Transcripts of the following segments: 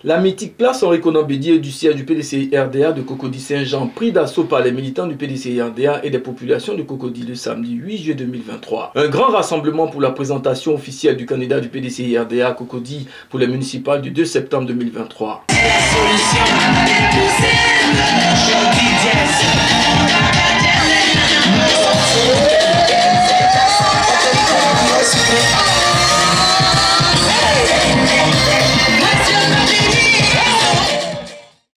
La mythique place Henri Konan Bédié du siège du PDCI-RDA de Cocody-Saint-Jean pris d'assaut par les militants du PDCI-RDA et des populations de Cocody le samedi 8 juillet 2023. Un grand rassemblement pour la présentation officielle du candidat du PDCI-RDA à Cocody pour les municipales du 2 septembre 2023.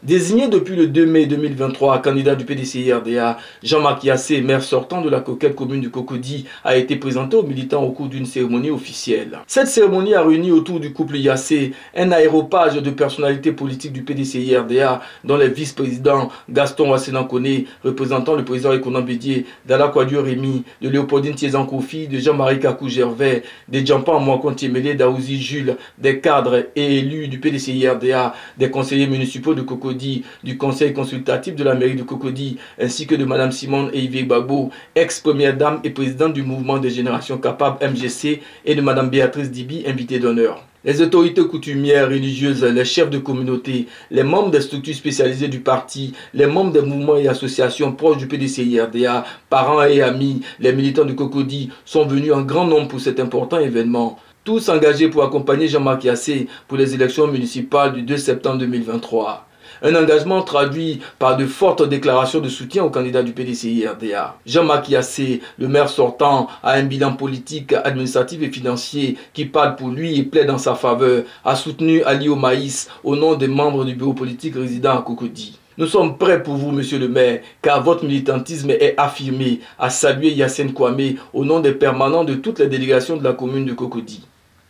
Désigné depuis le 2 mai 2023 candidat du PDCI-RDA, Jean-Marc Yassé, maire sortant de la coquette commune de Cocody, a été présenté aux militants au cours d'une cérémonie officielle. Cette cérémonie a réuni autour du couple Yassé un aéropage de personnalités politiques du PDCI-RDA, dont les vice-présidents Gaston Wassenan-Koné, représentant le président Henri Konan Bédié, d'Ala Kouadio Rémy, de Léopoldine Tiezan Kofi, de Jean-Marie Kakou Gervais, des Djampan Mouakon-Tiemele, d'Aouzi Jules, des cadres et élus du PDCI-RDA, des conseillers municipaux de Cocody, du conseil consultatif de la mairie de Cocody, ainsi que de Mme Simone Eivé Babo, ex-première dame et présidente du mouvement des générations capables MGC, et de Mme Béatrice Dibi, invitée d'honneur. Les autorités coutumières, religieuses, les chefs de communauté, les membres des structures spécialisées du parti, les membres des mouvements et associations proches du PDCI-RDA, parents et amis, les militants de Cocody sont venus en grand nombre pour cet important événement. Tous engagés pour accompagner Jean-Marc Yassé pour les élections municipales du 2 septembre 2023. Un engagement traduit par de fortes déclarations de soutien au candidat du PDCI-RDA. Jean-Marc Yassé, le maire sortant, a un bilan politique, administratif et financier qui parle pour lui et plaide en sa faveur, a soutenu Ali Omaïs au nom des membres du bureau politique résident à Cocody. Nous sommes prêts pour vous, monsieur le maire, car votre militantisme est affirmé, a salué Yassine Kwame au nom des permanents de toutes les délégations de la commune de Cocody.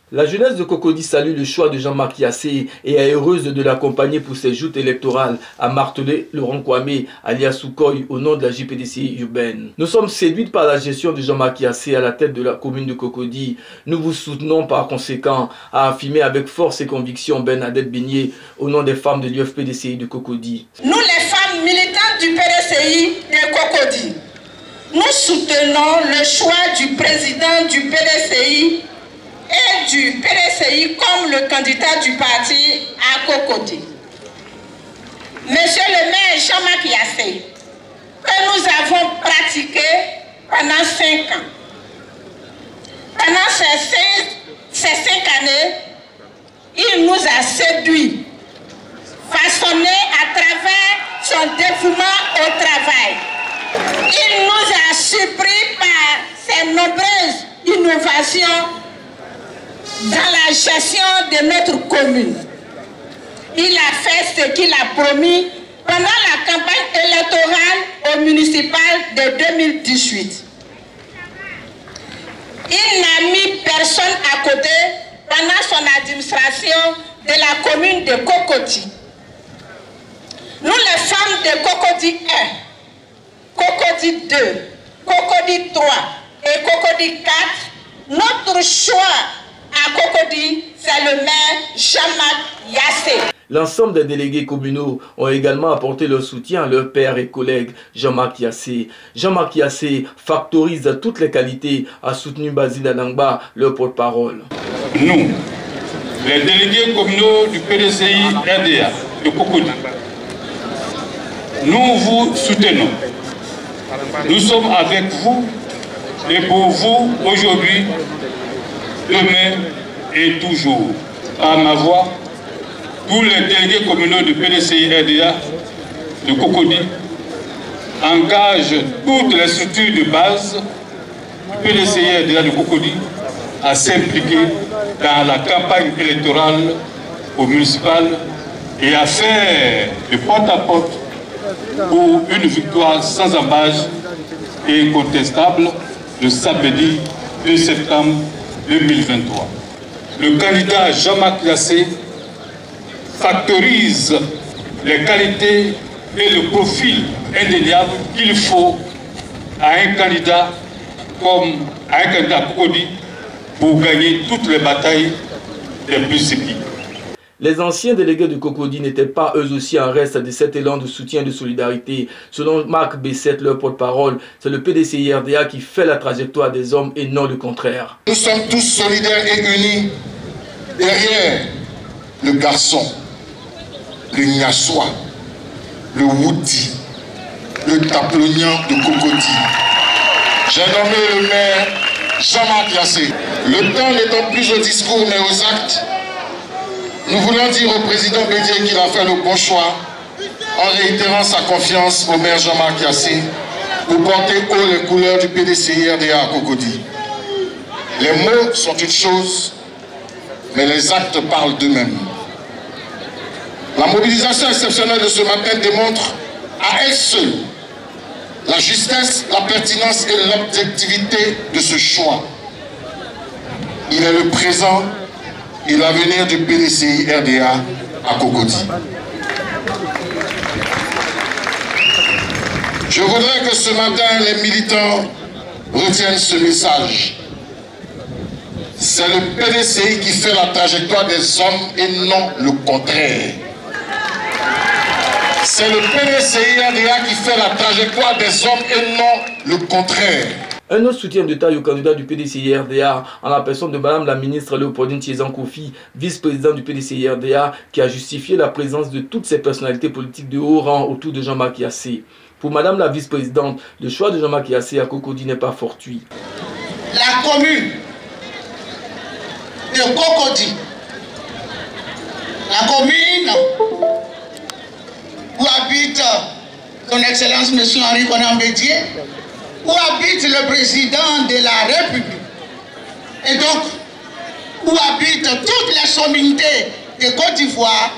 La jeunesse de Cocody salue le choix de Jean-Marc Yassé et est heureuse de l'accompagner pour ses joutes électorales, a martelé Laurent Kwame, alias Soukoy, au nom de la JPDCI urbaine. Nous sommes séduits par la gestion de Jean-Marc Yassé à la tête de la commune de Cocody. Nous vous soutenons par conséquent, a affirmé avec force et conviction Bernadette Beignet, au nom des femmes de l'UFPDCI de Cocody. Nous, les femmes militantes du PDCI de Cocody, nous soutenons le choix du président du PDCI et du PDCI comme le candidat du parti à Cocody. Monsieur le maire Jean-Marc Yassé, que nous avons pratiqué pendant 5 ans. Pendant ces 5 années, il nous a séduit, façonné à travers son dévouement au travail. Il nous a surpris par ses nombreuses innovations dans la gestion de notre commune. Il a fait ce qu'il a promis pendant la campagne électorale au municipal de 2018. Il n'a mis personne à côté pendant son administration de la commune de Cocody. Nous, les femmes de Cocody 1, Cocody 2, Cocody 3 et Cocody 4, notre choix à Cocody, c'est le maire Jean-Marc Yassé. L'ensemble des délégués communaux ont également apporté leur soutien à leur père et collègue Jean-Marc Yassé. Jean-Marc Yassé factorise toutes les qualités, a soutenu Basile Anangba, leur porte-parole. Nous, les délégués communaux du PDCI-RDA de Cocody, nous vous soutenons. Nous sommes avec vous et pour vous aujourd'hui, demain et toujours. Par ma voix, tous les délégués communaux du PDCI-RDA de Cocody engagent toutes les structures de base du PDCI-RDA de Cocody à s'impliquer dans la campagne électorale au municipal et à faire de porte à porte pour une victoire sans embâche et incontestable le samedi 2 septembre 2023. Le candidat Jean-Marc Yassé factorise les qualités et le profil indéniable qu'il faut à un candidat comme à un candidat Cocody pour gagner toutes les batailles des principes. Les anciens délégués de Cocody n'étaient pas eux aussi en reste de cet élan de soutien et de solidarité. Selon Marc Bessette, leur porte-parole, c'est le PDCI-RDA qui fait la trajectoire des hommes et non le contraire. Nous sommes tous solidaires et unis derrière le garçon le Niassois, le Woudi, le Taplonian de Cocody. J'ai nommé le maire Jean-Marc Yassé. Le temps n'étant plus au discours mais aux actes, nous voulons dire au président Bédié qu'il a fait le bon choix en réitérant sa confiance au maire Jean-Marc Yassé pour porter haut les couleurs du PDCI-RDA à Cocody. Les mots sont une chose, mais les actes parlent d'eux-mêmes. La mobilisation exceptionnelle de ce matin démontre à elle seule la justesse, la pertinence et l'objectivité de ce choix. Il est le présent et l'avenir du PDCI-RDA à Cocody. Je voudrais que ce matin, les militants retiennent ce message. C'est le PDCI qui fait la trajectoire des hommes et non le contraire. C'est le PDCI-RDA qui fait la trajectoire des hommes et non le contraire. Un autre soutien de taille au candidat du PDCI-RDA en la personne de Madame la ministre Léopoldine Thiézan-Kofi, vice-présidente du PDCI-RDA, qui a justifié la présence de toutes ces personnalités politiques de haut rang autour de Jean-Marc Yassé. Pour Madame la vice-présidente, le choix de Jean-Marc Yassé à Cocody n'est pas fortuit. La commune de Cocody, la commune où habite son Excellence M. Henri Konan Bédié, où habite le président de la République, et donc où habitent toutes les sommités de Côte d'Ivoire,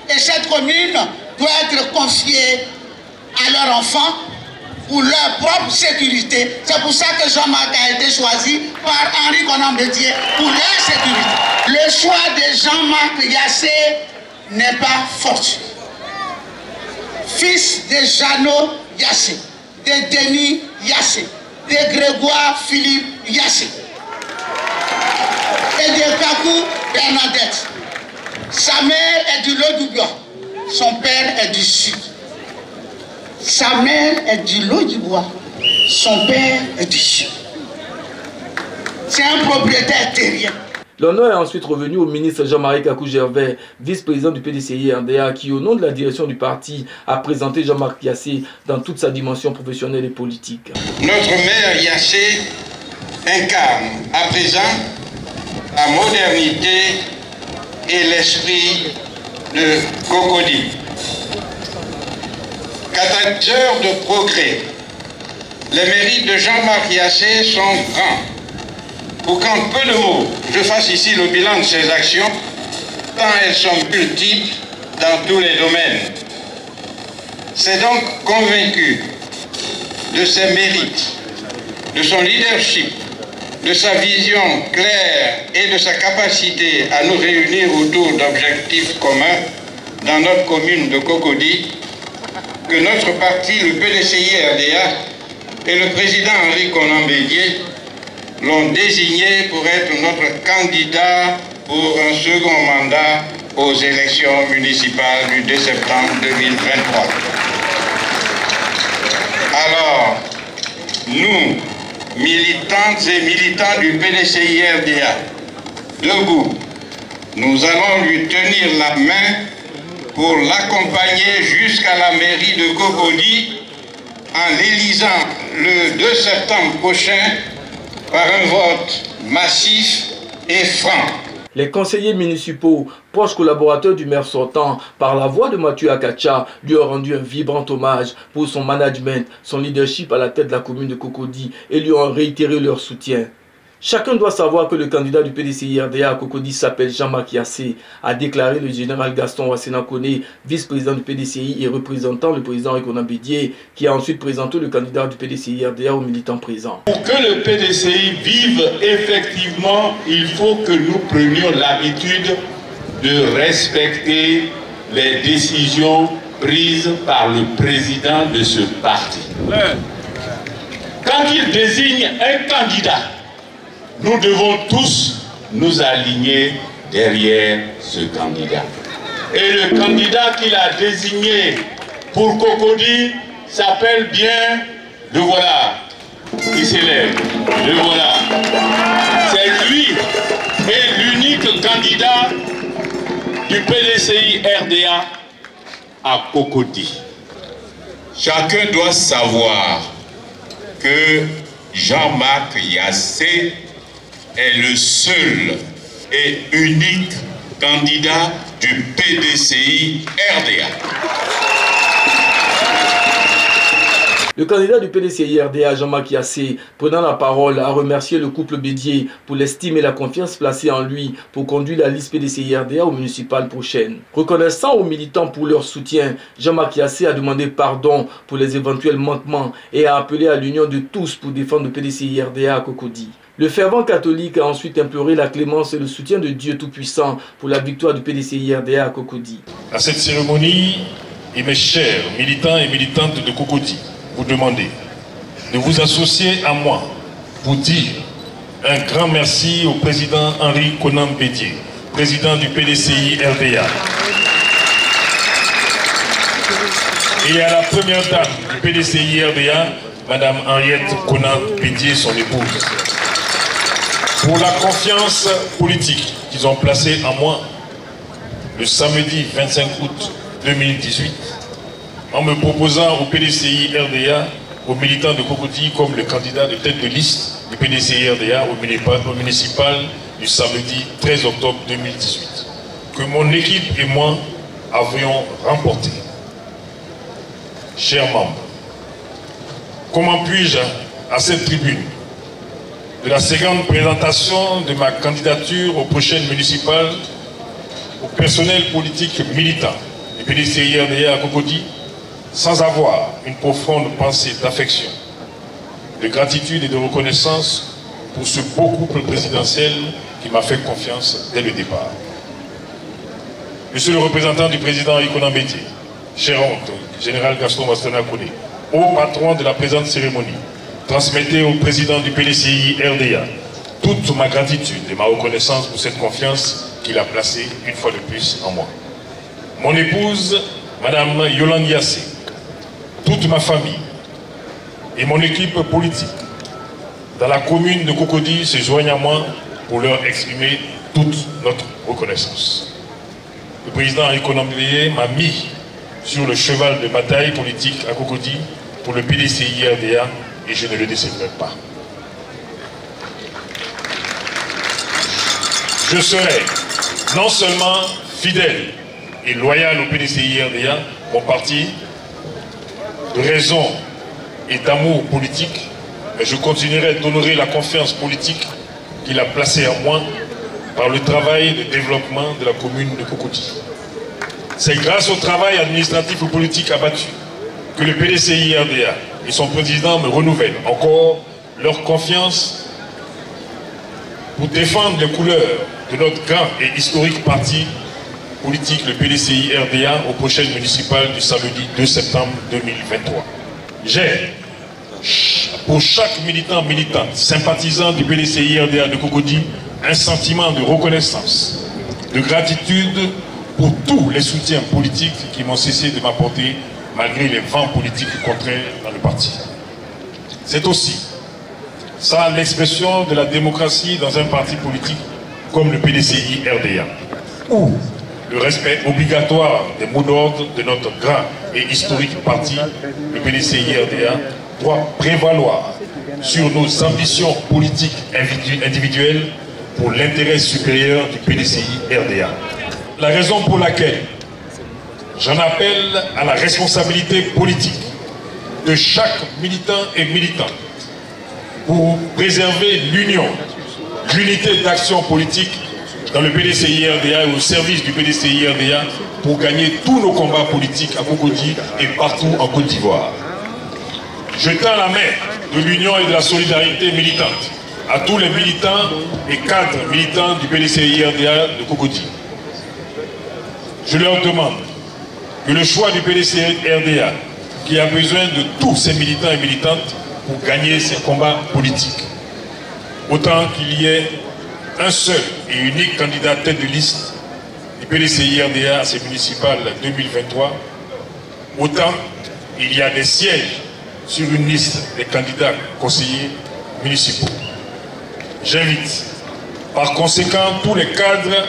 et cette commune doit être confiée à leurs enfants pour leur propre sécurité. C'est pour ça que Jean-Marc a été choisi par Henri Konan Bédié pour leur sécurité. Le choix de Jean-Marc Yassé n'est pas fortuit. Fils de Jeannot Yassé, de Denis Yassé, de Grégoire Philippe Yassé et de Kakou Bernadette. Sa mère est du Lot-du-Bois, son père est du Sud. Sa mère est du Lot-du-Bois, son père est du Sud. C'est un propriétaire terrien. L'honneur est ensuite revenu au ministre Jean-Marie Kakou-Gervais, vice-président du PDCI-RDA, qui, au nom de la direction du parti, a présenté Jean-Marc Yassé dans toute sa dimension professionnelle et politique. Notre maire Yassé incarne à présent la modernité et l'esprit de Cocody. Catalyseur de progrès, les mérites de Jean-Marc Yassé sont grands. Pour qu'en peu de mots, je fasse ici le bilan de ses actions, tant elles sont multiples dans tous les domaines. C'est donc convaincu de ses mérites, de son leadership, de sa vision claire et de sa capacité à nous réunir autour d'objectifs communs dans notre commune de Cocody, que notre parti, le PDCI-RDA, et le président Henri Konan Bédié l'ont désigné pour être notre candidat pour un second mandat aux élections municipales du 2 septembre 2023. Alors, nous, militantes et militants du PDCI-RDA, debout, nous allons lui tenir la main pour l'accompagner jusqu'à la mairie de Cocody en l'élisant le 2 septembre prochain par un vote massif et franc. Les conseillers municipaux, proches collaborateurs du maire sortant, par la voix de Mathieu Akacha, lui ont rendu un vibrant hommage pour son management, son leadership à la tête de la commune de Cocody et lui ont réitéré leur soutien. Chacun doit savoir que le candidat du PDCI-RDA à Cocody s'appelle Jean-Marc Yassé, a déclaré le général Gaston Wassena Koné, vice-président du PDCI et représentant le président Henri Konan Bédié, qui a ensuite présenté le candidat du PDCI-RDA aux militants présents. Pour que le PDCI vive effectivement, il faut que nous prenions l'habitude de respecter les décisions prises par le président de ce parti. Quand il désigne un candidat, nous devons tous nous aligner derrière ce candidat. Et le candidat qu'il a désigné pour Cocody s'appelle bien, le voilà, il s'élève, le voilà. C'est lui et l'unique candidat du PDCI-RDA à Cocody. Chacun doit savoir que Jean-Marc Yassé est le seul et unique candidat du PDCI RDA. Le candidat du PDCI RDA, Jean-Marc Yassé, prenant la parole, a remercié le couple Bédié pour l'estime et la confiance placée en lui pour conduire la liste PDCI RDA aux municipales prochaines. Reconnaissant aux militants pour leur soutien, Jean-Marc Yassé a demandé pardon pour les éventuels manquements et a appelé à l'union de tous pour défendre le PDCI RDA à Cocody. Le fervent catholique a ensuite imploré la clémence et le soutien de Dieu Tout-Puissant pour la victoire du PDCI RDA à Cocody. À cette cérémonie, et mes chers militants et militantes de Cocody, vous demandez de vous associer à moi pour dire un grand merci au président Henri Konan Bédié, président du PDCI RDA, et à la première dame du PDCI RDA, Madame Henriette Konan Bédié, son épouse, pour la confiance politique qu'ils ont placée en moi le samedi 25 août 2018, en me proposant au PDCI RDA, aux militants de Cocody, comme le candidat de tête de liste du PDCI RDA au municipal du samedi 13 octobre 2018, que mon équipe et moi avions remporté. Chers membres, comment puis-je, à cette tribune, de la seconde présentation de ma candidature aux prochaines municipales, au personnel politique militant du PDCI RDA à Cocody, sans avoir une profonde pensée d'affection, de gratitude et de reconnaissance pour ce beau couple présidentiel qui m'a fait confiance dès le départ. Monsieur le représentant du président Henri Konan Bédié, cher oncle, général Gaston Mastana Koné, haut patron de la présente cérémonie, transmettez au président du PDCI RDA toute ma gratitude et ma reconnaissance pour cette confiance qu'il a placée une fois de plus en moi. Mon épouse, Madame Yolande Yassé, toute ma famille et mon équipe politique dans la commune de Cocody se joignent à moi pour leur exprimer toute notre reconnaissance. Le président Henri Konan Bédié m'a mis sur le cheval de bataille politique à Cocody pour le PDCI RDA et je ne le décevrai pas. Je serai non seulement fidèle et loyal au PDCI RDA, mon parti, de raison et d'amour politique, mais je continuerai d'honorer la confiance politique qu'il a placée en moi par le travail de développement de la commune de Cocody. C'est grâce au travail administratif et politique abattu que le PDCI RDA et son président me renouvellent encore leur confiance pour défendre les couleurs de notre grand et historique parti politique, le PDCI RDA, aux prochaines municipales du samedi 2 septembre 2023. J'ai, pour chaque militant, militante, sympathisant du PDCI RDA de Cocody, un sentiment de reconnaissance, de gratitude pour tous les soutiens politiques qui m'ont cessé de m'apporter malgré les vents politiques contraires dans le parti. C'est aussi ça l'expression de la démocratie dans un parti politique comme le PDCI RDA, où le respect obligatoire des mots d'ordre de notre grand et historique parti, le PDCI RDA, doit prévaloir sur nos ambitions politiques individuelles pour l'intérêt supérieur du PDCI RDA. La raison pour laquelle j'en appelle à la responsabilité politique de chaque militant et militante pour préserver l'union, l'unité d'action politique dans le PDCI RDA et au service du PDCI RDA pour gagner tous nos combats politiques à Cocody et partout en Côte d'Ivoire. Je tends la main de l'union et de la solidarité militante à tous les militants et cadres militants du PDCI RDA de Cocody. Je leur demande que le choix du PDCI RDA, qui a besoin de tous ces militants et militantes pour gagner ces combats politiques, autant qu'il y ait un seul et unique candidat tête de liste du PDCI RDA à ces municipales 2023, autant il y a des sièges sur une liste des candidats conseillers municipaux. J'invite par conséquent tous les cadres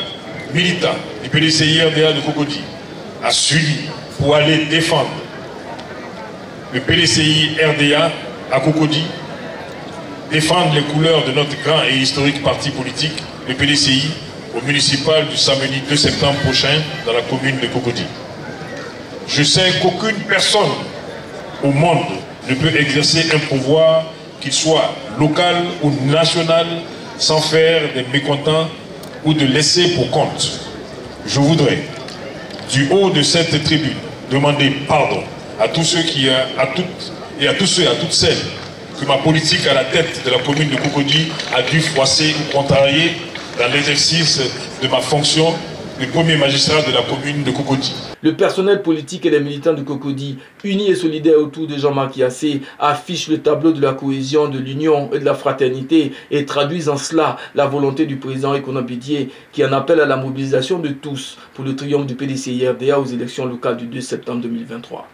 militants du PDCI RDA de Cocody à s'unir pour aller défendre le PDCI RDA à Cocody, défendre les couleurs de notre grand et historique parti politique, le PDCI, au municipal du samedi 2 septembre prochain dans la commune de Cocody. Je sais qu'aucune personne au monde ne peut exercer un pouvoir, qu'il soit local ou national, sans faire des mécontents ou de laisser pour compte. Je voudrais, du haut de cette tribune, demander pardon à tous ceux à toutes celles que ma politique à la tête de la commune de Cocody a dû froisser ou contrarier dans l'exercice de ma fonction de premier magistrat de la commune de Cocody. Le personnel politique et les militants de Cocody, unis et solidaires autour de Jean-Marc Yassé, affichent le tableau de la cohésion, de l'union et de la fraternité et traduisent en cela la volonté du président Ekona Bédié qui en appelle à la mobilisation de tous pour le triomphe du PDCI RDA aux élections locales du 2 septembre 2023.